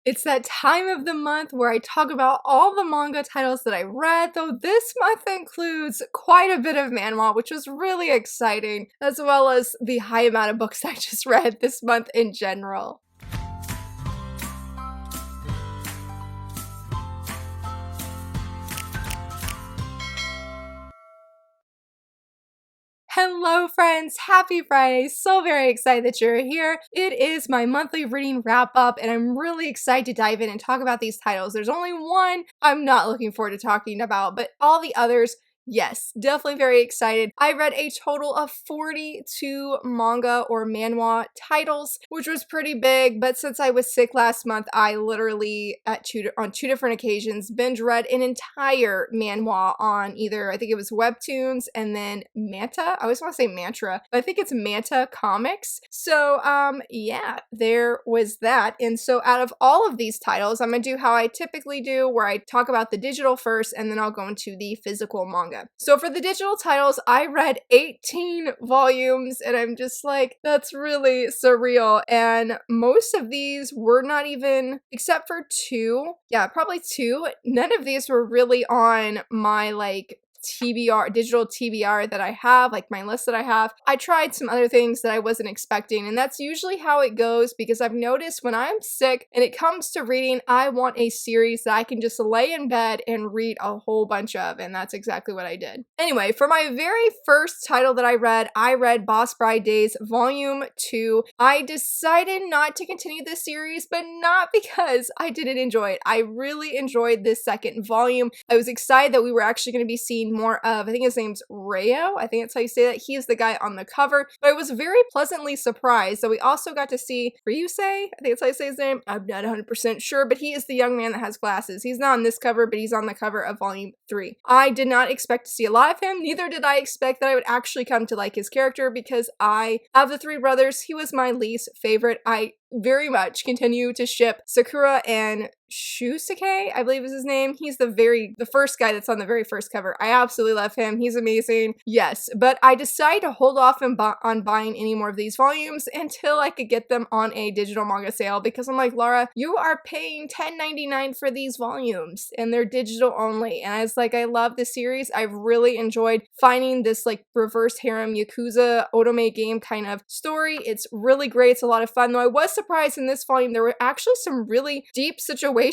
It's that time of the month where I talk about all the manga titles that I read, though this month includes quite a bit of manhwa, which was really exciting, as well as the high amount of books I just read this month in general. Hello friends, happy Friday, so very excited that you're here. It is my monthly reading wrap up and I'm really excited to dive in and talk about these titles. There's only one I'm not looking forward to talking about, but all the others, yes, definitely very excited. I read a total of 42 manga or manhwa titles, which was pretty big, but since I was sick last month, I literally on two different occasions binge read an entire manhwa on either, I think it was WEBTOONs and then Manta. I always want to say Mantra, but I think it's Manta Comics. So yeah, there was that. And so out of all of these titles, I'm gonna do how I typically do, where I talk about the digital first and then I'll go into the physical manga. So for the digital titles, I read 18 volumes and I'm just like, that's really surreal. And most of these were not even, except for two, yeah, probably two, none of these were really on my like TBR, digital TBR that I have, like my list that I have. I tried some other things that I wasn't expecting, and that's usually how it goes because I've noticed when I'm sick and it comes to reading, I want a series that I can just lay in bed and read a whole bunch of, and that's exactly what I did. Anyway, for my very first title that I read Boss Bride Days Volume 2. I decided not to continue this series, but not because I didn't enjoy it. I really enjoyed this second volume. I was excited that we were actually going to be seeing more of, I think his name's Rayo, I think that's how you say that. He is the guy on the cover, but I was very pleasantly surprised that we also got to see Ryusei, I think that's how you say his name. I'm not 100% sure, but he is the young man that has glasses. He's not on this cover, but he's on the cover of volume 3. I did not expect to see a lot of him, neither did I expect that I would actually come to like his character because of the three brothers, he was my least favorite. I very much continue to ship Sakura and Shusuke, I believe is his name. He's the first guy that's on the very first cover. I absolutely love him. He's amazing. Yes, but I decided to hold off on buying any more of these volumes until I could get them on a digital manga sale because I'm like, Laura, you are paying $10.99 for these volumes and they're digital only. And I was like, I love this series. I've really enjoyed finding this like reverse harem Yakuza otome game kind of story. It's really great. It's a lot of fun, though I was surprised in this volume there were actually some really deep situations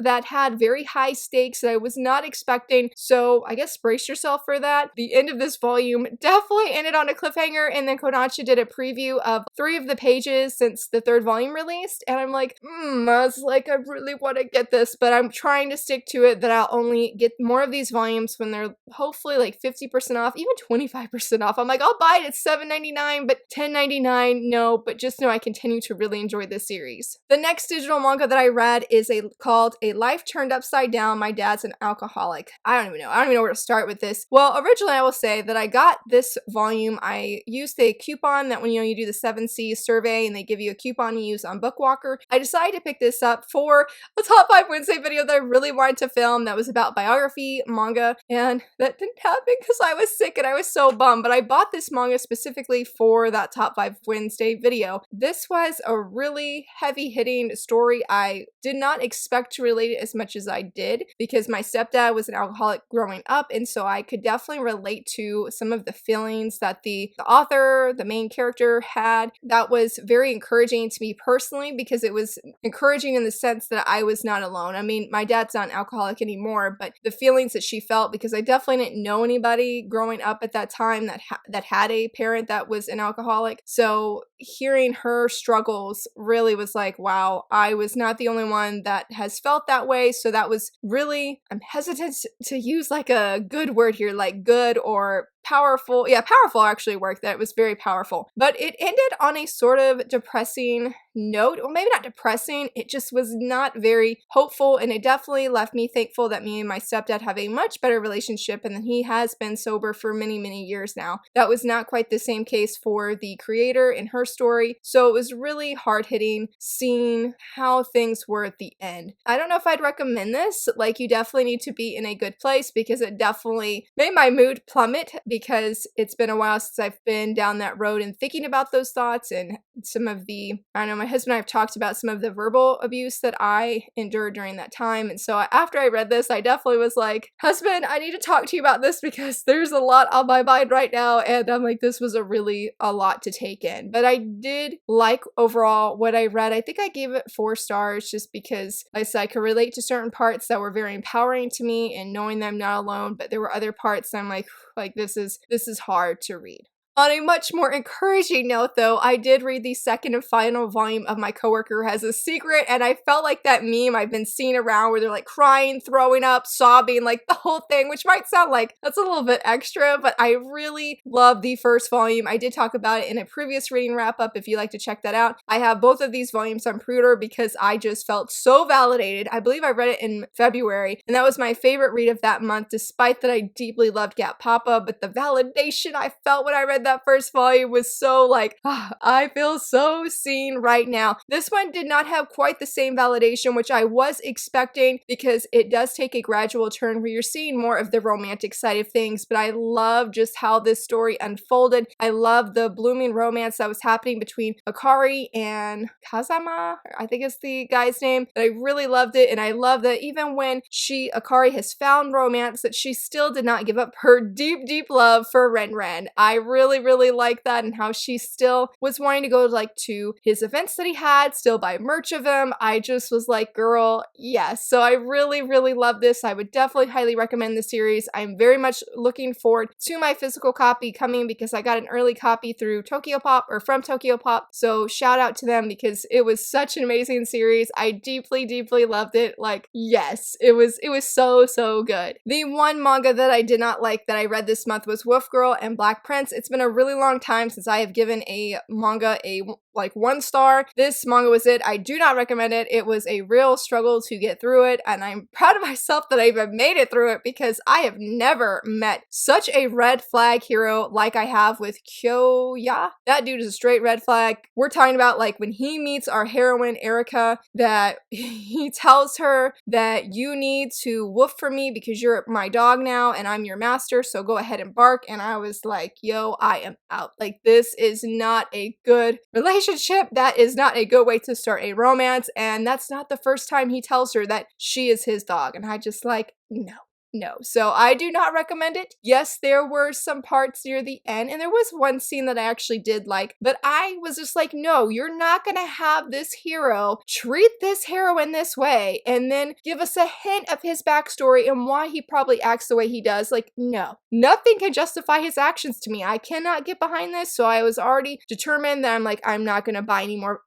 that had very high stakes that I was not expecting, so I guess brace yourself for that. The end of this volume definitely ended on a cliffhanger, and then Kodansha did a preview of 3 of the pages since the 3rd volume released, and I'm like, I was like, I really want to get this, but I'm trying to stick to it that I'll only get more of these volumes when they're hopefully like 50% off, even 25% off. I'm like, I'll buy it at $7.99, but $10.99, no, but just know I continue to really enjoy this series. The next digital manga that I read is called A Life Turned Upside Down, My Dad's an Alcoholic. I don't even know where to start with this. Well, originally I will say that I got this volume, I used a coupon that when you do the 7C survey and they give you a coupon you use on Bookwalker. I decided to pick this up for a Top 5 Wednesday video that I really wanted to film that was about biography manga, and that didn't happen because I was sick and I was so bummed, but I bought this manga specifically for that Top 5 Wednesday video. This was a really heavy-hitting story. I did not expect to relate it as much as I did because my stepdad was an alcoholic growing up, and so I could definitely relate to some of the feelings that the author, the main character, had. That was very encouraging to me personally because it was encouraging in the sense that I was not alone. I mean, my dad's not an alcoholic anymore, but the feelings that she felt, because I definitely didn't know anybody growing up at that time that had a parent that was an alcoholic. So hearing her struggles really was like, wow, I was not the only one that has felt that way. So that was really, I'm hesitant to use like a good word here, like good or powerful. Yeah, powerful actually worked. That was very powerful. But it ended on a sort of depressing note. Well, maybe not depressing. It just was not very hopeful. And it definitely left me thankful that me and my stepdad have a much better relationship and that he has been sober for many, many years now. That was not quite the same case for the creator in her story. So it was really hard-hitting seeing how things were at the end. I don't know if I'd recommend this. Like, you definitely need to be in a good place because it definitely made my mood plummet because it's been a while since I've been down that road and thinking about those thoughts and some of the, I don't know, my husband and I have talked about some of the verbal abuse that I endured during that time. And so after I read this, I definitely was like, husband, I need to talk to you about this because there's a lot on my mind right now. And I'm like, this was a lot to take in. But I did like overall what I read. I think I gave it 4 stars just because like I said I could relate to certain parts that were very empowering to me and knowing that I'm not alone. But there were other parts that I'm like this is hard to read. On a much more encouraging note, though, I did read the second and final volume of My Coworker Has a Secret, and I felt like that meme I've been seeing around where they're like crying, throwing up, sobbing, like the whole thing, which might sound like that's a little bit extra, but I really love the first volume. I did talk about it in a previous reading wrap-up if you'd like to check that out. I have both of these volumes on pre-order because I just felt so validated. I believe I read it in February, and that was my favorite read of that month, despite that I deeply loved Gat Papa, but the validation I felt when I read that first volume was so like, I feel so seen right now. This one did not have quite the same validation, which I was expecting because it does take a gradual turn where you're seeing more of the romantic side of things, but I love just how this story unfolded. I love the blooming romance that was happening between Akari and Kazama, I think is the guy's name, but I really loved it, and I love that even when Akari has found romance, that she still did not give up her deep, deep love for Ren. I really like that, and how she still was wanting to go like to his events that he had, still buy merch of him. I just was like, girl, yes. So I really love this. I would definitely highly recommend the series. I'm very much looking forward to my physical copy coming because I got an early copy through Tokyopop or from Tokyopop. So shout out to them because it was such an amazing series. I deeply loved it. Like, yes, it was so good. The one manga that I did not like that I read this month was Wolf Girl and Black Prince. It's been a really long time since I have given a manga a 1 star. This manga was it. I do not recommend it. It was a real struggle to get through it, and I'm proud of myself that I even made it through it because I have never met such a red flag hero like I have with Kyoya. That dude is a straight red flag. We're talking about like when he meets our heroine Erika, that he tells her that you need to woof for me because you're my dog now and I'm your master, so go ahead and bark. And I was like, yo, I am out. Like, this is not a good relationship. That is not a good way to start a romance. And that's not the first time he tells her that she is his dog. And I just like, no. So I do not recommend it. Yes, there were some parts near the end, and there was one scene that I actually did like, but I was just like, no, you're not gonna have this hero treat this heroine this way and then give us a hint of his backstory and why he probably acts the way he does. Like, no. Nothing can justify his actions to me. I cannot get behind this, so I was already determined that I'm like, I'm not gonna buy anymore.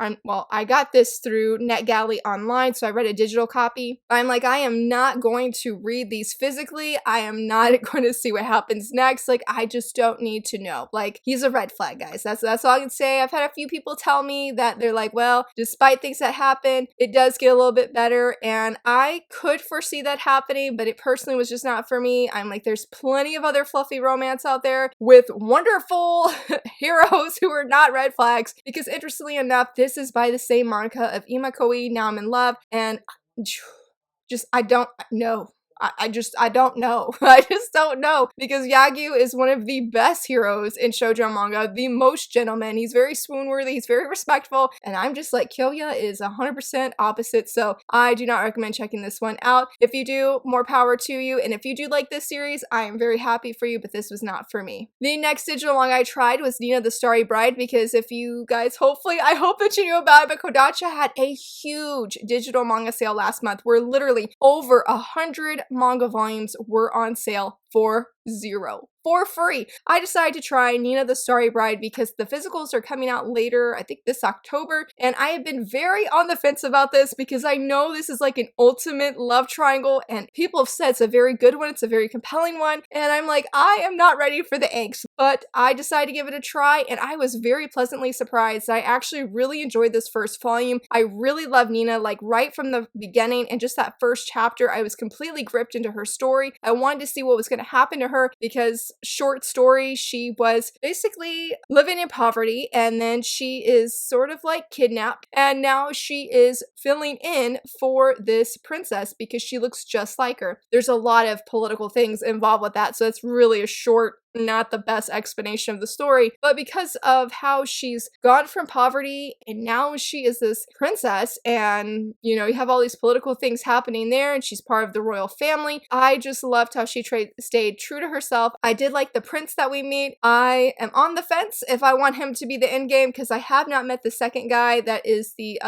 I got this through NetGalley online, so I read a digital copy. I'm like, I am not going to read these physically. I am not going to see what happens next. Like, I just don't need to know. Like, he's a red flag, guys. That's all I can say. I've had a few people tell me that they're like, well, despite things that happen, it does get a little bit better. And I could foresee that happening, but it personally was just not for me. I'm like, there's plenty of other fluffy romance out there with wonderful heroes who are not red flags. Because interestingly enough, this is by the same manga of Imakoi, Now I'm in Love. And I don't know. I don't know. I just don't know because Yagyu is one of the best heroes in shoujo manga, the most gentleman. He's very swoon-worthy, he's very respectful, and I'm just like, Kyoya is 100% opposite, so I do not recommend checking this one out. If you do, more power to you, and if you do like this series, I am very happy for you, but this was not for me. The next digital manga I tried was Nina the Starry Bride, because if you guys, I hope that you knew about it, but Kodansha had a huge digital manga sale last month where literally over 100 manga volumes were on sale for free. I decided to try Nina the Starry Bride because the physicals are coming out later, I think this October, and I have been very on the fence about this because I know this is like an ultimate love triangle and people have said it's a very good one, it's a very compelling one, and I'm like, I am not ready for the angst, but I decided to give it a try and I was very pleasantly surprised. I actually really enjoyed this first volume. I really love Nina, like right from the beginning, and just that first chapter, I was completely gripped into her story. I wanted to see what was going to happen to her because short story, she was basically living in poverty and then she is sort of like kidnapped and now she is filling in for this princess because she looks just like her. There's a lot of political things involved with that, so it's really a short not the best explanation of the story, but because of how she's gone from poverty and now she is this princess, and you have all these political things happening there, and she's part of the royal family. I just loved how she stayed true to herself. I did like the prince that we meet. I am on the fence if I want him to be the end game, because I have not met the second guy that is the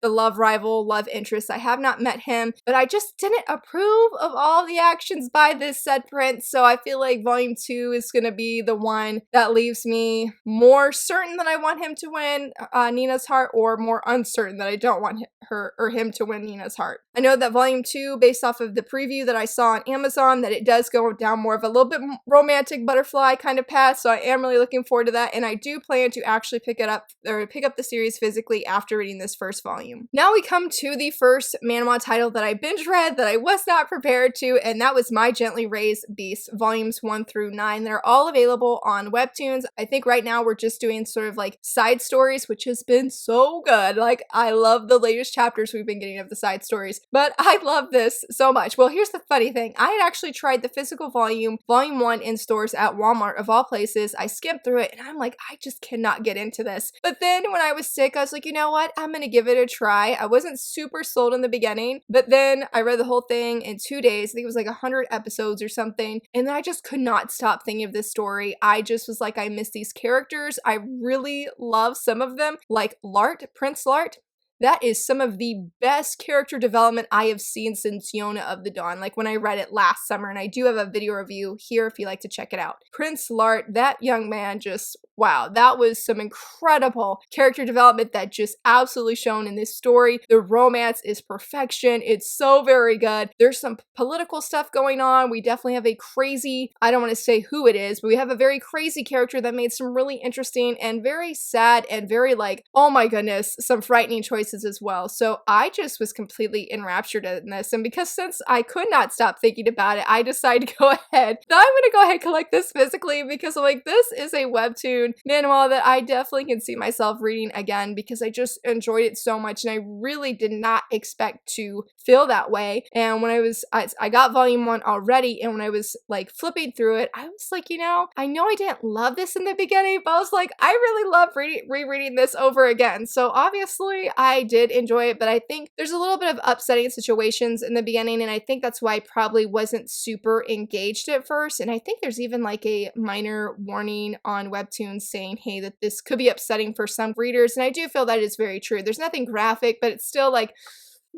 love rival, love interest. I have not met him, but I just didn't approve of all the actions by this said prince, so I feel like volume 2 is gonna be the one that leaves me more certain that I want him to win Nina's heart, or more uncertain that I don't want her or him to win Nina's heart. I know that volume 2, based off of the preview that I saw on Amazon, that it does go down more of a little bit romantic butterfly kind of path, so I am really looking forward to that, and I do plan to actually pick up the series physically after reading this first volume. Now we come to the first manhwa title that I binge read that I was not prepared to, and that was My Gently Raised Beast, volumes 1 through 9. They're all available on WEBTOONs. I think right now we're just doing sort of like side stories, which has been so good. Like, I love the latest chapters we've been getting of the side stories, but I love this so much. Well, here's the funny thing. I had actually tried the physical volume 1 in stores at Walmart of all places. I skimmed through it and I'm like, I just cannot get into this. But then when I was sick, I was like, you know what? I'm gonna give it a try. I wasn't super sold in the beginning, but then I read the whole thing in 2 days. I think it was like 100 episodes or something, and then I just could not stop thinking of this story. I just was like, I miss these characters. I really love some of them, like Lart, Prince Lart. That is some of the best character development I have seen since Yona of the Dawn, like when I read it last summer, and I do have a video review here if you like to check it out. Prince Lart, that young man, just, wow, that was some incredible character development that just absolutely shown in this story. The romance is perfection. It's so very good. There's some political stuff going on. We definitely have a crazy, I don't want to say who it is, but we have a very crazy character that made some really interesting and very sad and very like, oh my goodness, some frightening choices as well. So I just was completely enraptured in this, and because since I could not stop thinking about it, I decided to go ahead. Now I'm gonna go ahead and collect this physically, because I'm like, this is a webtoon manhwa that I definitely can see myself reading again, because I just enjoyed it so much, and I really did not expect to feel that way. And when I got volume 1 already, and when I was like flipping through it, I was like, I know I didn't love this in the beginning, but I was like, I really love rereading this over again. So obviously I did enjoy it, but I think there's a little bit of upsetting situations in the beginning, and I think that's why I probably wasn't super engaged at first. And I think there's even like a minor warning on webtoons saying, hey, that this could be upsetting for some readers, and I do feel that is very true. There's nothing graphic, but it's still like,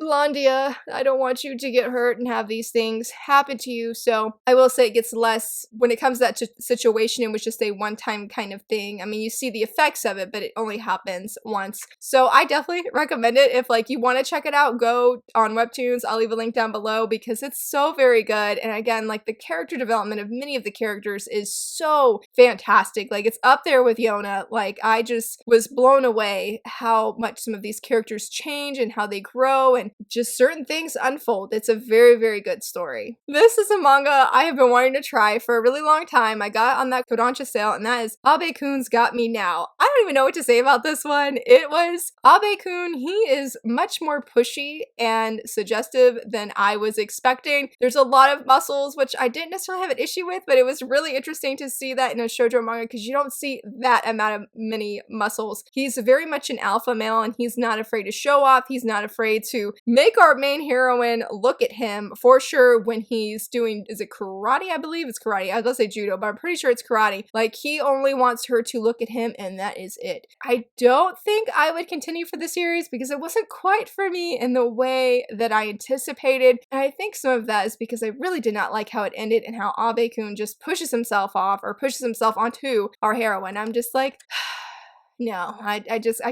Blondia, I don't want you to get hurt and have these things happen to you. So I will say it gets less when it comes to that situation in which just a one-time kind of thing. I mean, you see the effects of it, but it only happens once. So I definitely recommend it. If like you want to check it out, go on webtoons. I'll leave a link down below, because it's so very good. And again, like the character development of many of the characters is so fantastic. Like it's up there with Yona. Like I just was blown away how much some of these characters change and how they grow, and just certain things unfold. It's a very, very good story. This is a manga I have been wanting to try for a really long time. I got on that Kodansha sale, and that is Abe-kun's Got Me Now. I don't even know what to say about this one. It was Abe-kun. He is much more pushy and suggestive than I was expecting. There's a lot of muscles, which I didn't necessarily have an issue with, but it was really interesting to see that in a shoujo manga, because you don't see that amount of many muscles. He's very much an alpha male, and he's not afraid to show off. He's not afraid to make our main heroine look at him for sure when he's doing, is it karate? I believe it's karate. I was gonna say judo, but I'm pretty sure it's karate. Like he only wants her to look at him, and that is it. I don't think I would continue for the series because it wasn't quite for me in the way that I anticipated. And I think some of that is because I really did not like how it ended and how Abe-kun just pushes himself off, or pushes himself onto our heroine. I'm just like, no, I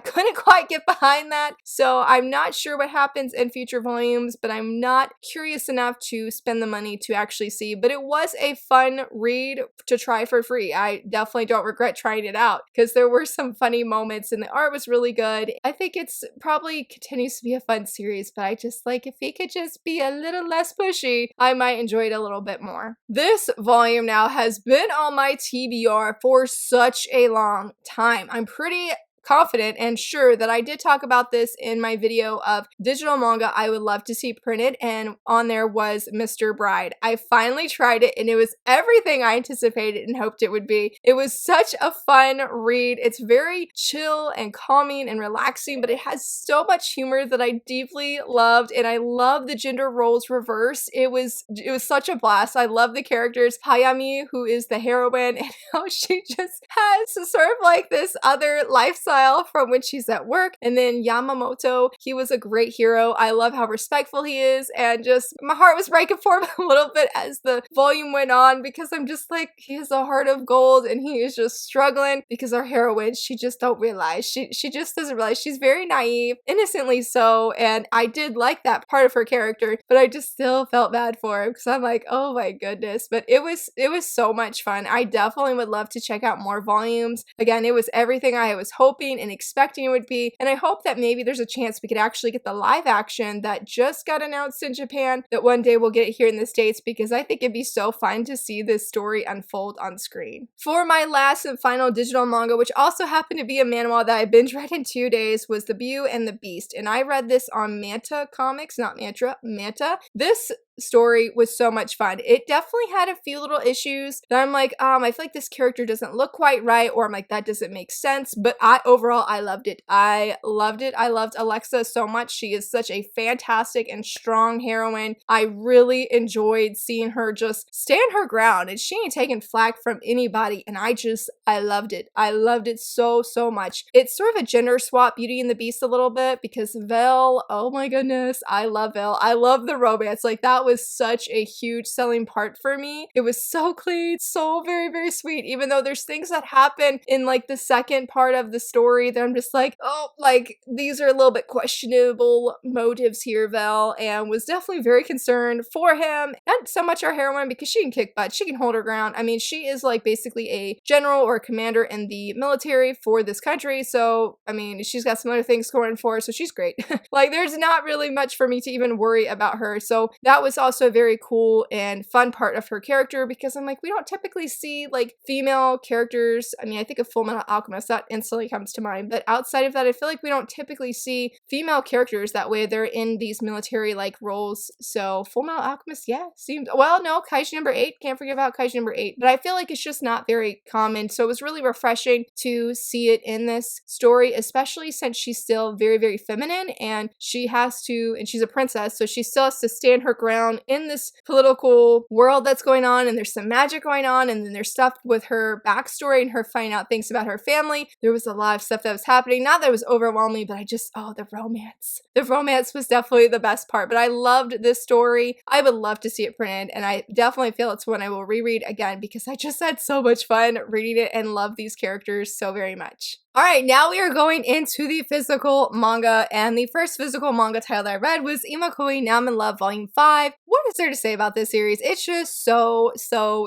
couldn't quite get behind that. So I'm not sure what happens in future volumes, but I'm not curious enough to spend the money to actually see. But it was a fun read to try for free. I definitely don't regret trying it out, because there were some funny moments and the art was really good. I think it's probably continues to be a fun series, but I just like, if he could just be a little less pushy, I might enjoy it a little bit more. This volume now has been on my TBR for such a long time. I'm pretty confident and sure that I did talk about this in my video of digital manga I would love to see printed, and on there was Mr. Bride. I finally tried it and it was everything I anticipated and hoped it would be. It was such a fun read. It's very chill and calming and relaxing, but it has so much humor that I deeply loved, and I love the gender roles reverse. It was such a blast. I love the characters. Hayami, who is the heroine, and how she just has sort of like this other lifestyle from when she's at work. And then Yamamoto, he was a great hero. I love how respectful he is, and just my heart was breaking for him a little bit as the volume went on, because I'm just like, he has a heart of gold and he is just struggling because our heroine, she just don't realize. She just doesn't realize. She's very naive, innocently so, and I did like that part of her character, but I just still felt bad for him because I'm like, oh my goodness. But it was so much fun. I definitely would love to check out more volumes. Again, it was everything I was hoping and expecting it would be, and I hope that maybe there's a chance we could actually get the live action that just got announced in Japan, that one day we'll get it here in the States, because I think it'd be so fun to see this story unfold on screen. For my last and final digital manga, which also happened to be a manhwa that I binge read in 2 days, was The Beauty and the Beast, and I read this on Manta Comics, not Mantra, Manta. This story was so much fun. It definitely had a few little issues that I'm like, I feel like this character doesn't look quite right, or I'm like, that doesn't make sense, but overall, I loved it. I loved it. I loved Alexa so much. She is such a fantastic and strong heroine. I really enjoyed seeing her just stand her ground, and she ain't taking flack from anybody, and I loved it. I loved it so much. It's sort of a gender swap Beauty and the Beast a little bit, because Vel, oh my goodness, I love Vel. I love the romance. Like, that was such a huge selling part for me. It was so clean, so very sweet, even though there's things that happen in like the second part of the story that I'm just like, oh, like these are a little bit questionable motives here, Vel, and was definitely very concerned for him. Not so much our heroine, because she can kick butt, she can hold her ground. I mean, she is like basically a general or a commander in the military for this country, so I mean, she's got some other things going for her, so she's great. Like, there's not really much for me to even worry about her, so that was also a very cool and fun part of her character, because I'm like, we don't typically see like female characters. I mean, I think of Full Metal Alchemist, that instantly comes to mind, but outside of that, I feel like we don't typically see female characters that way. They're in these military like roles. So Full Metal Alchemist, yeah, seems, well, no, Kaiji number 8, can't forget about Kaiji number 8, but I feel like it's just not very common, so it was really refreshing to see it in this story, especially since she's still very feminine, and she has to, and she's a princess, so she still has to stand her ground in this political world that's going on, and there's some magic going on, and then there's stuff with her backstory and her finding out things about her family. There was a lot of stuff that was happening, not that it was overwhelming, but I just, oh, the romance was definitely the best part. But I loved this story. I would love to see it printed, and I definitely feel it's one I will reread again, because I just had so much fun reading it and love these characters so very much. Alright, now we are going into the physical manga, and the first physical manga title that I read was Imakoi Now I'm in Love Volume 5. What is there to say about this series? It's just so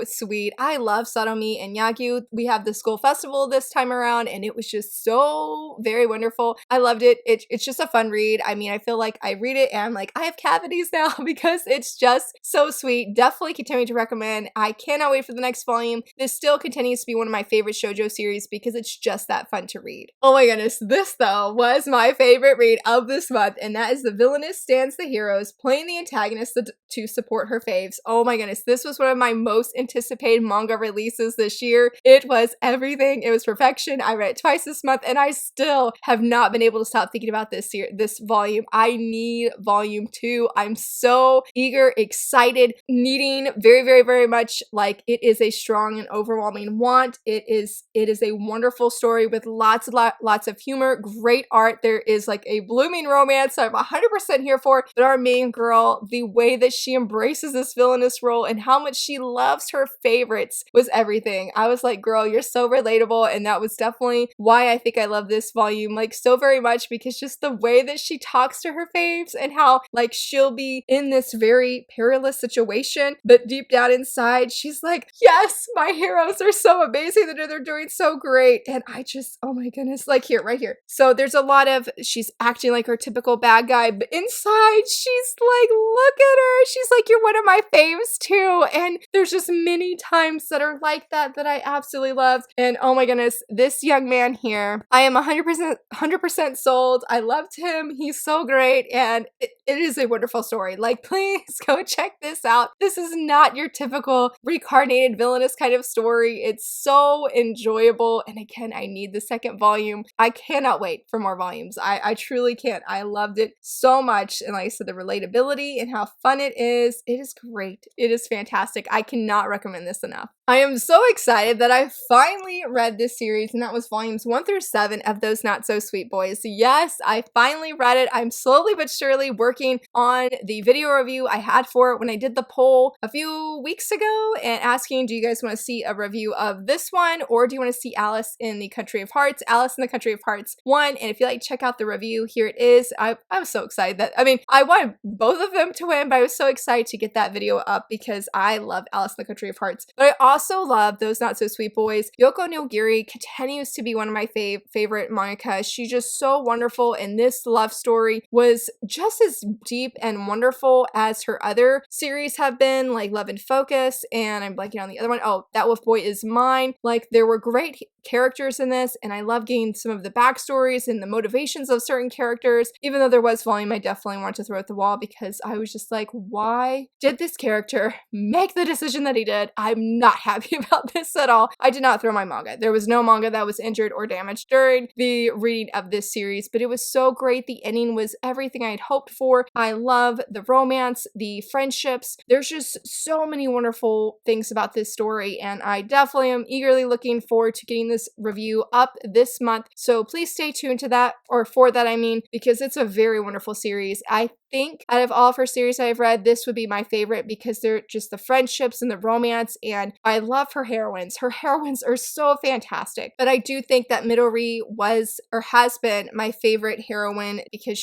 sweet. I love Satomi and Yagyu. We have the school festival this time around, and it was just so very wonderful. I loved it. It's just a fun read. I mean, I feel like I read it and I'm like, I have cavities now because it's just so sweet. Definitely continue to recommend. I cannot wait for the next volume. This still continues to be one of my favorite shoujo series because it's just that fun to read. Oh my goodness, this though was my favorite read of this month, and that is The Villainess Stands the Heroes, playing the antagonist to support her faves. Oh my goodness, this was one of my most anticipated manga releases this year. It was everything. It was perfection. I read it twice this month, and I still have not been able to stop thinking about this volume. I need volume 2. I'm so eager, excited, needing very much. Like, it is a strong and overwhelming want. It is a wonderful story with lots of humor, great art. There is like a blooming romance I'm 100% here for, but our main girl, the way that she embraces this villainous role and how much she loves her favorites was everything. I was like, girl, you're so relatable, and that was definitely why I think I love this volume like so very much, because just the way that she talks to her faves and how like she'll be in this very perilous situation, but deep down inside she's like, yes, my heroes are so amazing, that they're doing so great. And I just, oh my goodness, like here, right here. So there's a lot of, she's acting like her typical bad guy, but inside she's like, look at her, she's like you're one of my faves too. And there's just many times that are like that that I absolutely loved. And oh my goodness, this young man here, I am 100% sold. I loved him. He's so great. And it is a wonderful story. Like, please go check this out. This is not your typical reincarnated villainous kind of story. It's so enjoyable. And again, I need the second volume. I cannot wait for more volumes. I truly can't. I loved it so much. And like I said, the relatability and how fun it is great. It is fantastic. I cannot recommend this enough. I am so excited that I finally read this series, and that was volumes 1 through 7 of Those Not So Sweet Boys. Yes, I finally read it. I'm slowly but surely working on the video review I had for it when I did the poll a few weeks ago and asking, do you guys want to see a review of this one, or do you want to see Alice in the Country of Hearts? Alice in the Country of Hearts 1, and if you like, check out the review. Here it is. I was so excited that, I mean, I wanted both of them to win, but I was so excited to get that video up because I love Alice in the Country of Hearts. But I also love Those Not So Sweet Boys. Yoko Nogiri continues to be one of my favorite mangaka. She's just so wonderful, and this love story was just as deep and wonderful as her other series have been, like Love and Focus, and I'm blanking on the other one. Oh, That Wolf Boy Is Mine. Like, there were great characters in this, and I love getting some of the backstories and the motivations of certain characters. Even though there was volume I definitely wanted to throw at the wall because I was just like, why did this character make the decision that he did? I'm not happy about this at all. I did not throw my manga. There was no manga that was injured or damaged during the reading of this series, but it was so great. The ending was everything I had hoped for. I love the romance, the friendships. There's just so many wonderful things about this story, and I definitely am eagerly looking forward to getting this review up this month. So please stay tuned to that, or for that I mean, because it's a very wonderful series. I think out of all of her series I've read, this would be my favorite because they're just the friendships and the romance, and I love her heroines. Her heroines are so fantastic. But I do think that Midori was or has been my favorite heroine because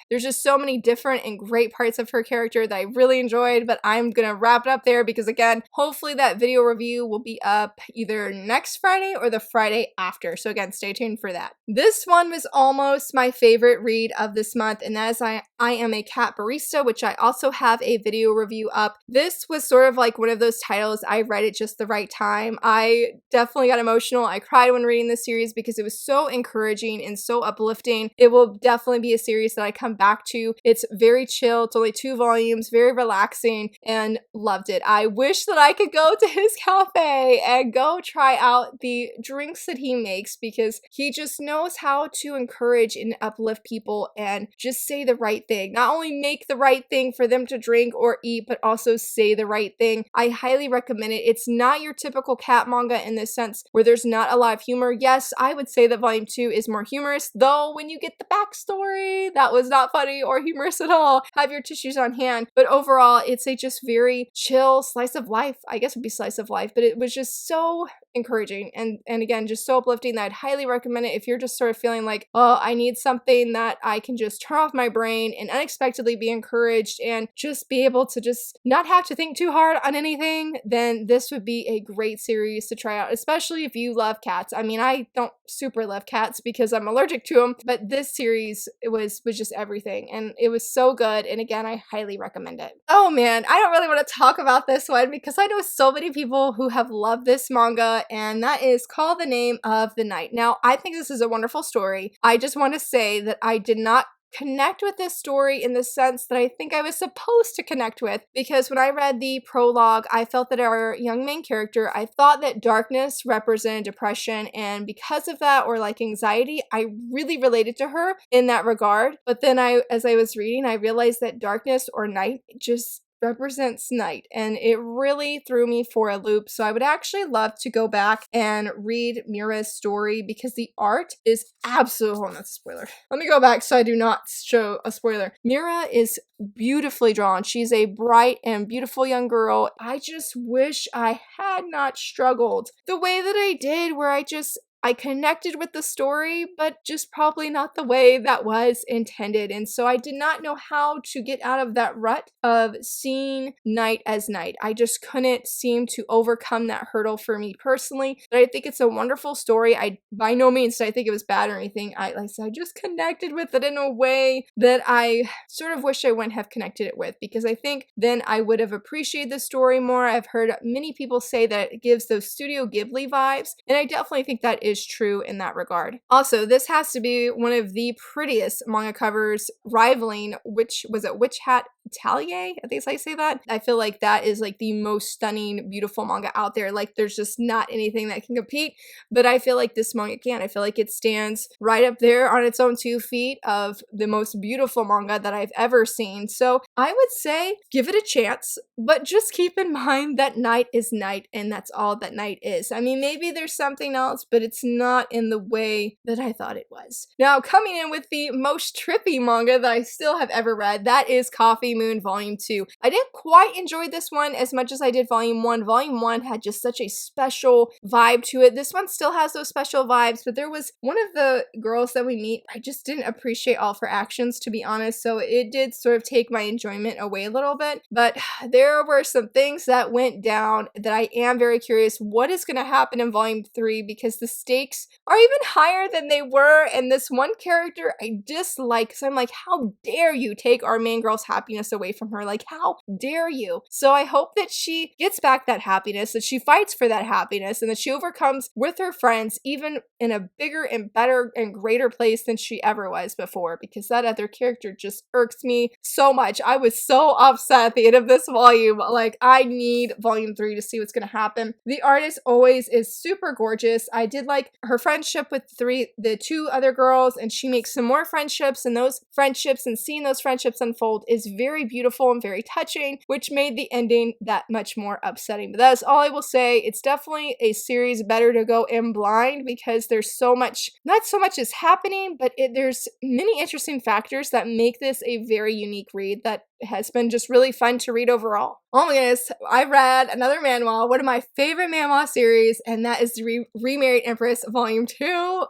there's just so many different and great parts of her character that I really enjoyed. But I'm gonna wrap it up there because, again, hopefully that video review will be up either next Friday or the Friday after. So again, stay tuned for that. This one was almost my favorite read of this month, and that is I Am a Cat Barista, which I also have a video review up. This was sort of like one of those titles I read at just the right time. I definitely got emotional. I cried when reading this series because it was so encouraging and so uplifting. It will definitely be a series that I come back to. It's very chill. It's only 2 volumes, very relaxing, and loved it. I wish that I could go to his cafe and go try out the drinks that he makes because he just knows how to encourage and uplift people and just say the right thing. Not only make the right thing for them to drink or eat, but also say the right thing. I highly recommend it. It's not your typical cat manga in the sense where there's not a lot of humor. Yes, I would say that volume 2 is more humorous, though when you get the backstory, that was not funny or humorous at all. Have your tissues on hand. But overall, it's a just very chill slice of life. I guess it would be slice of life, but it was just so encouraging and again, just so uplifting that I'd highly recommend it if you're just sort of feeling like, oh, I need something that I can just turn off my brain and unexpectedly be encouraged and just be able to just not have to think too hard on anything, then this would be a great series to try out, especially if you love cats. I mean, I don't super love cats because I'm allergic to them, but this series was just everything, and it was so good, and again, I highly recommend it. Oh man, I don't really want to talk about this one because I know so many people who have loved this manga, and that is Call the Name of the Night. Now, I think this is a wonderful story. I just want to say that I did not connect with this story in the sense that I think I was supposed to connect with, because when I read the prologue, I felt that our young main character, I thought that darkness represented depression, and because of that, or like anxiety, I really related to her in that regard. But then as I was reading, I realized that darkness or night just represents night, and it really threw me for a loop. So I would actually love to go back and read Mira's story because the art is absolutely, hold on, that's a spoiler. Let me go back so I do not show a spoiler. Mira is beautifully drawn. She's a bright and beautiful young girl. I just wish I had not struggled the way that I did, where I just I connected with the story, but just probably not the way that was intended. And so I did not know how to get out of that rut of seeing night as night. I just couldn't seem to overcome that hurdle for me personally. But I think it's a wonderful story. I by no means did I think it was bad or anything. Like I said, I just connected with it in a way that I sort of wish I wouldn't have connected it with, because I think then I would have appreciated the story more. I've heard many people say that it gives those Studio Ghibli vibes, and I definitely think that is true in that regard. Also, this has to be one of the prettiest manga covers, rivaling Witch Hat Atelier? I think it's how you say that. I feel like that is like the most stunning, beautiful manga out there. Like there's just not anything that can compete, but I feel like this manga can. I feel like it stands right up there on its own 2 feet of the most beautiful manga that I've ever seen. So I would say give it a chance, but just keep in mind that night is night, and that's all that night is. I mean, maybe there's something else, but it's not in the way that I thought it was. Now, coming in with the most trippy manga that I still have ever read, that is Coffee Moon Volume 2. I didn't quite enjoy this one as much as I did Volume 1. Volume 1 had just such a special vibe to it. This one still has those special vibes, but there was one of the girls that we meet, I just didn't appreciate all of her actions, to be honest, so it did sort of take my enjoyment away a little bit. But there were some things that went down that I am very curious what is going to happen in Volume 3, because the stakes are even higher than they were, and this one character I dislike, so I'm like, how dare you take our main girl's happiness away from her? Like, how dare you? So I hope that she gets back that happiness, that she fights for that happiness, and that she overcomes with her friends, even in a bigger and better and greater place than she ever was before, because that other character just irks me so much. I was so upset at the end of this volume. Like, I need Volume 3 to see what's going to happen. The artist always is super gorgeous. I did like her friendship with the 2 other girls, and she makes some more friendships, and those friendships and seeing those friendships unfold is very beautiful and very touching, which made the ending that much more upsetting. But that's all I will say. It's definitely a series better to go in blind, because there's so much, not so much is happening, but there's many interesting factors that make this a very unique read that has been just really fun to read overall. Oh my goodness, I read another manhwa, one of my favorite manhwa series, and that is the Remarried Empress Volume 2.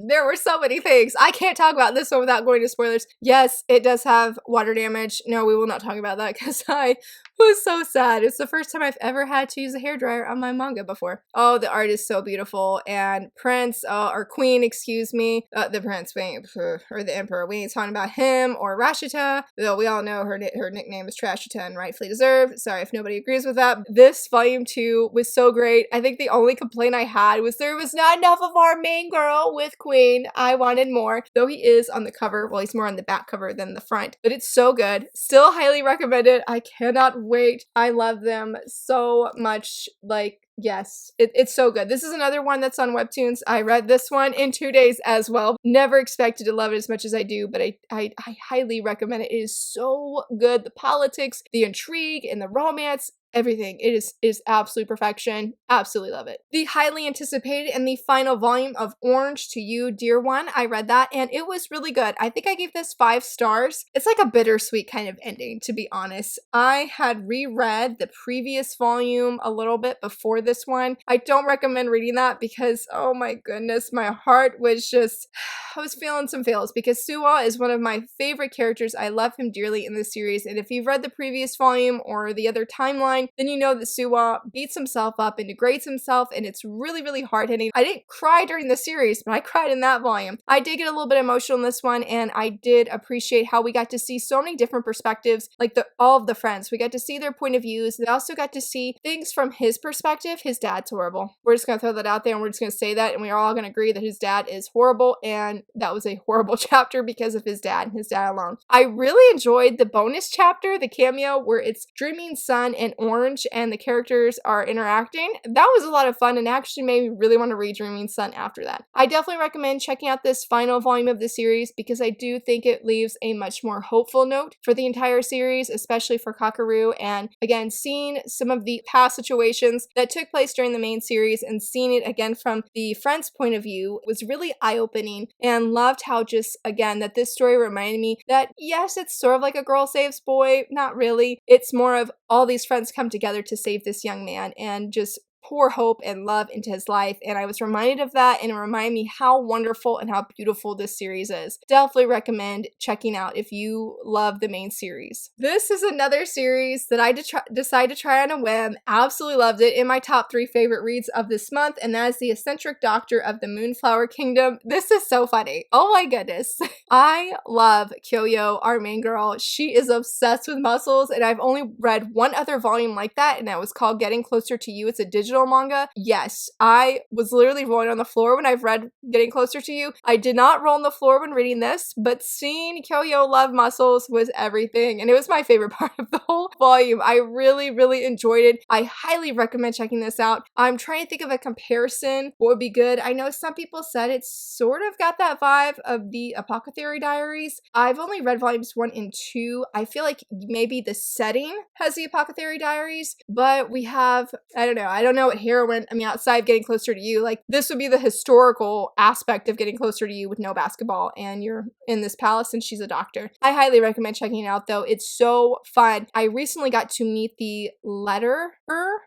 There were so many things. I can't talk about this one without going to spoilers. Yes, it does have water damage. No, we will not talk about that, because I was so sad. It's the first time I've ever had to use a hairdryer on my manga before. Oh, the art is so beautiful. And Prince, or Queen, excuse me, the Prince, or the Emperor, we ain't talking about him, or Rashita, though we all know her nickname is Trashita, and rightfully deserved. Sorry if nobody agrees with that. This Volume 2 was so great. I think the only complaint I had was there was not enough of our main girl with Queen. I wanted more, though he is on the cover. Well, he's more on the back cover than the front, but it's so good. Still highly recommend it. I cannot wait. I love them so much. Like, yes, it's so good. This is another one that's on Webtoons. I read this one in 2 days as well. Never expected to love it as much as I do, but I highly recommend it. It is so good. The politics, the intrigue, and the romance, everything. It is absolute perfection. Absolutely love it. The highly anticipated and the final volume of Orange to You, Dear One. I read that and it was really good. I think I gave this 5 stars. It's like a bittersweet kind of ending, to be honest. I had reread the previous volume a little bit before this one. I don't recommend reading that because, oh my goodness, my heart was just, I was feeling some feels, because Suwa is one of my favorite characters. I love him dearly in this series, and if you've read the previous volume or the other timeline, then you know that Suwa beats himself up and degrades himself, and it's really, really hard-hitting. I didn't cry during the series, but I cried in that volume. I did get a little bit emotional in this one, and I did appreciate how we got to see so many different perspectives, like all of the friends. We got to see their point of views. We also got to see things from his perspective. His dad's horrible. We're just gonna throw that out there, and we're just gonna say that, and we're all gonna agree that his dad is horrible, and that was a horrible chapter because of his dad and his dad alone. I really enjoyed the bonus chapter, the cameo, where it's Dreaming Sun and Orange and the characters are interacting. That was a lot of fun and actually made me really want to read Dreaming Sun after that. I definitely recommend checking out this final volume of the series because I do think it leaves a much more hopeful note for the entire series, especially for Kakeru. And again, seeing some of the past situations that took place during the main series and seeing it again from the friend's point of view was really eye-opening, and loved how just, again, that this story reminded me that yes, it's sort of like a girl saves boy, not really. It's more of all these friends come together to save this young man and just pour hope and love into his life. And I was reminded of that, and it reminded me how wonderful and how beautiful this series is. Definitely recommend checking out if you love the main series. This is another series that I decided to try on a whim. Absolutely loved it. In my top 3 favorite reads of this month, and that is The Eccentric Doctor of the Moonflower Kingdom. This is so funny. Oh my goodness. I love Kyoyo, our main girl. She is obsessed with muscles, and I've only read one other volume like that, and that was called Getting Closer to You. It's a digital manga. Yes, I was literally rolling on the floor when I've read Getting Closer to You. I did not roll on the floor when reading this, but seeing Kyoyo love muscles was everything, and it was my favorite part of the whole volume. I really, really enjoyed it. I highly recommend checking this out. I'm trying to think of a comparison what would be good. I know some people said it sort of got that vibe of the Apothecary Diaries. I've only read volumes 1 and 2. I feel like maybe the setting has the Apothecary Diaries, but we have, I don't know what heroine, I mean, outside of Getting Closer to You, like this would be the historical aspect of Getting Closer to You with no basketball, and you're in this palace and she's a doctor. I highly recommend checking it out though. It's so fun. I recently got to meet the letterer,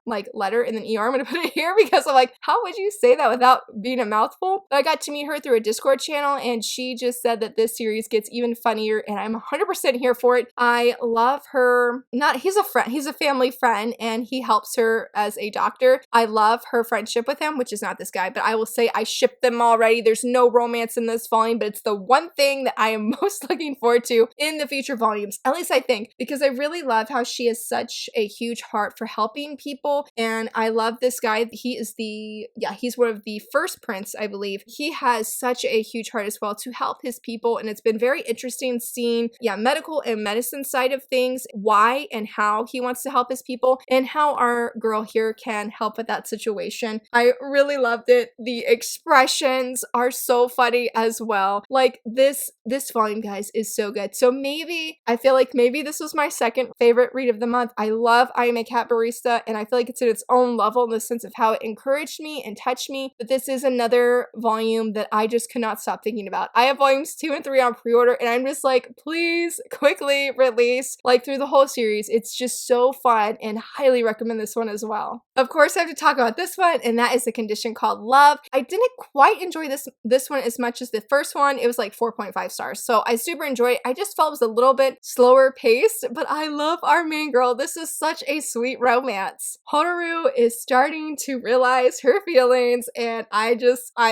like letter and then ER. I'm gonna put it here because I'm like, how would you say that without being a mouthful? But I got to meet her through a Discord channel, and she just said that this series gets even funnier, and I'm 100% here for it. I love her. He's a friend, he's a family friend, and he helps her as a doctor. I love her friendship with him, which is not this guy, but I will say I ship them already. There's no romance in this volume, but it's the one thing that I am most looking forward to in the future volumes, at least I think, because I really love how she has such a huge heart for helping people. And I love this guy. He's one of the first prince, I believe. He has such a huge heart as well to help his people, and it's been very interesting seeing medical and medicine side of things, why and how he wants to help his people, and how our girl here can help with that situation. I really loved it. The expressions are so funny as well. Like this volume, guys, is so good. So I feel like maybe this was my second favorite read of the month. I love I Am a Cat Barista, and I feel like it's at its own level in the sense of how it encouraged me and touched me. But this is another volume that I just cannot stop thinking about. I have volumes 2 and 3 on pre-order, and I'm just like, please quickly release like through the whole series. It's just so fun, and highly recommend this one as well. Of course, I have to talk about this one, and that is The Condition Called Love. I didn't quite enjoy this one as much as the first one. It was like 4.5 stars, so I super enjoyed it. I just felt it was a little bit slower paced, but I love our main girl. This is such a sweet romance. Hotaru is starting to realize her feelings, and I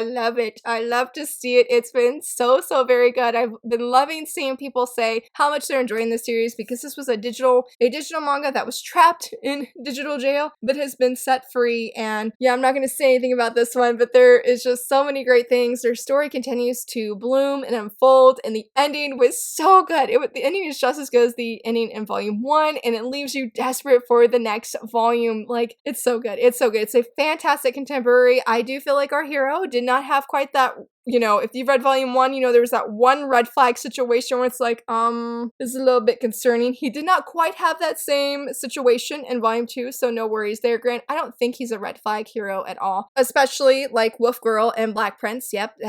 love it. I love to see it. It's been so very good. I've been loving seeing people say how much they're enjoying this series, because this was a digital manga that was trapped in digital jail but has been set free. And yeah, I'm not going to say anything about this one, but there is just so many great things. Their story continues to bloom and unfold, and the ending was so good. The ending is just as good as the ending in volume 1, and it leaves you desperate for the next volume. Like, it's so good. It's so good. It's a fantastic contemporary. I do feel like our hero did not have quite that, if you've read volume 1, there was that one red flag situation where it's like, this is a little bit concerning. He did not quite have that same situation in volume 2, so no worries there, Grant. I don't think he's a red flag hero at all, especially like Wolf Girl and Black Prince. Yep,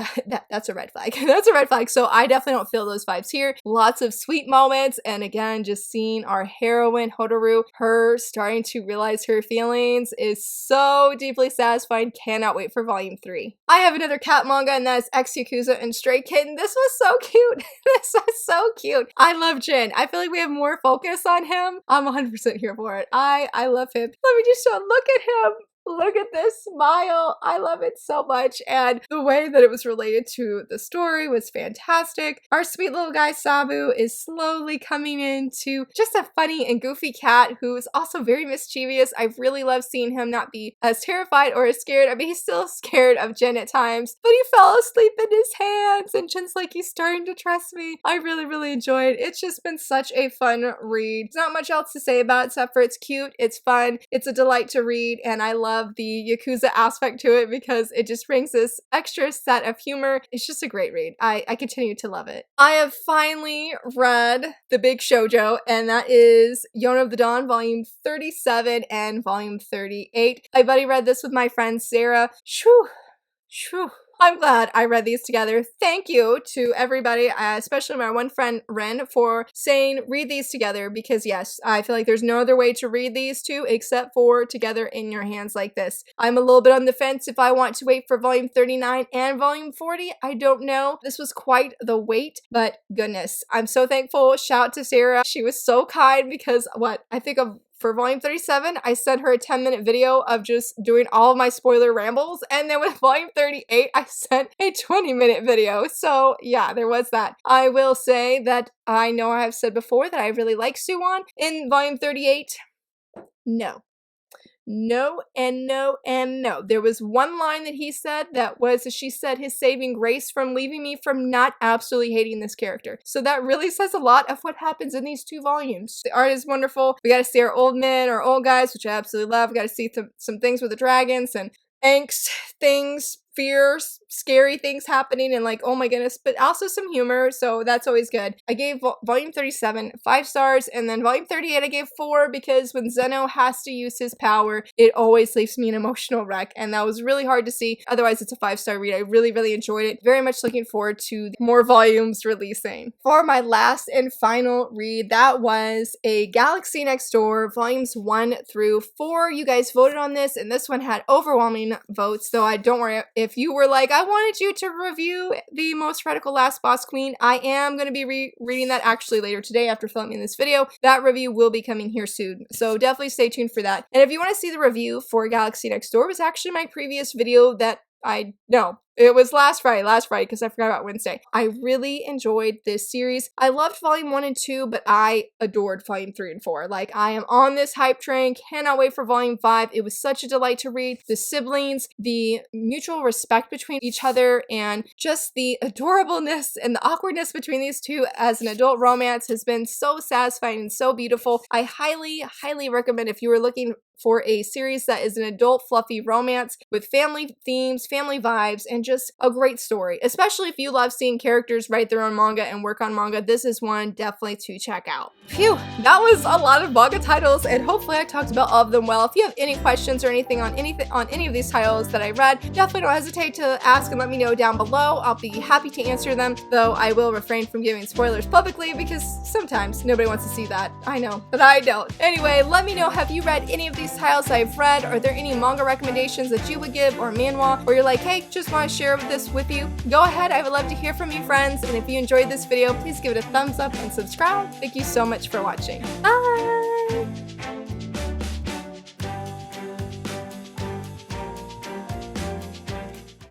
that's a red flag. That's a red flag. So I definitely don't feel those vibes here. Lots of sweet moments, and again, just seeing our heroine Hotaru, her starting to realize her feelings is so deeply satisfying. Cannot wait for volume 3. I have another cat manga, and that is Ex Yakuza and Stray Kitten. This was so cute. This was so cute. I love Jin. I feel like we have more focus on him. I'm 100% here for it. I love him. Let me just look at him. Look at this smile. I love it so much. And the way that it was related to the story was fantastic. Our sweet little guy Sabu is slowly coming into just a funny and goofy cat who is also very mischievous. I really love seeing him not be as terrified or as scared. I mean, he's still scared of Jin at times, but he fell asleep in his hands, and Jin's like, he's starting to trust me. I really enjoyed it. It's just been such a fun read. There's not much else to say about it except for it's cute, it's fun, it's a delight to read, and I love the Yakuza aspect to it because it just brings this extra set of humor. It's just a great read. I continue to love it. I have finally read the big shoujo, and that is Yona of the Dawn volume 37 and volume 38. I buddy read this with my friend Sarah. Shoo. I'm glad I read these together. Thank you to everybody, especially my one friend Ren, for saying read these together, because yes, I feel like there's no other way to read these two except for together in your hands like this. I'm a little bit on the fence if I want to wait for volume 39 and volume 40. I don't know. This was quite the wait, but goodness, I'm so thankful. Shout out to Sarah. She was so kind because for volume 37, I sent her a 10-minute video of just doing all of my spoiler rambles. And then with volume 38, I sent a 20-minute video. So yeah, there was that. I will say that I know I have said before that I really like Suwon. In volume 38, no. No and no and no. There was one line that he said that was, she said, his saving grace from leaving me from not absolutely hating this character. So that really says a lot of what happens in these two volumes. The art is wonderful. We got to see our old men, our old guys, which I absolutely love. We got to see some things with the dragons and angst things, fears, scary things happening, and like, oh my goodness, but also some humor, so that's always good. I gave volume 37 5 stars, and then volume 38 I gave 4 because when Zeno has to use his power, it always leaves me an emotional wreck, and that was really hard to see. Otherwise, it's a 5-star read. I really, really enjoyed it. Very much looking forward to more volumes releasing. For my last and final read, that was A Galaxy Next Door, volumes 1 through 4. You guys voted on this, and this one had overwhelming votes, so don't worry if you were like, I wanted you to review The Most Radical Last Boss Queen. I am going to be reading that actually later today after filming this video. That review will be coming here soon, so definitely stay tuned for that. And if you want to see the review for Galaxy Next Door, it was actually my previous video that it was last Friday because I forgot about Wednesday. I really enjoyed this series. I loved volume 1 and 2, but I adored volume 3 and 4. Like, I am on this hype train, cannot wait for volume 5. It was such a delight to read. The siblings, the mutual respect between each other, and just the adorableness and the awkwardness between these two as an adult romance has been so satisfying and so beautiful. I highly, highly recommend if you are looking for a series that is an adult fluffy romance with family themes, family vibes, and just a great story. Especially if you love seeing characters write their own manga and work on manga, this is one definitely to check out. Phew, that was a lot of manga titles, and hopefully I talked about all of them well. If you have any questions or anything on any of these titles that I read, definitely don't hesitate to ask and let me know down below. I'll be happy to answer them, though I will refrain from giving spoilers publicly because sometimes nobody wants to see that. I know, but I don't. Anyway, let me know, have you read any of these titles I've read? Are there any manga recommendations that you would give, or manwa, or you're like, hey, just want to share this with you? Go ahead, I would love to hear from you, friends, and if you enjoyed this video, please give it a thumbs up and subscribe. Thank you so much for watching. Bye!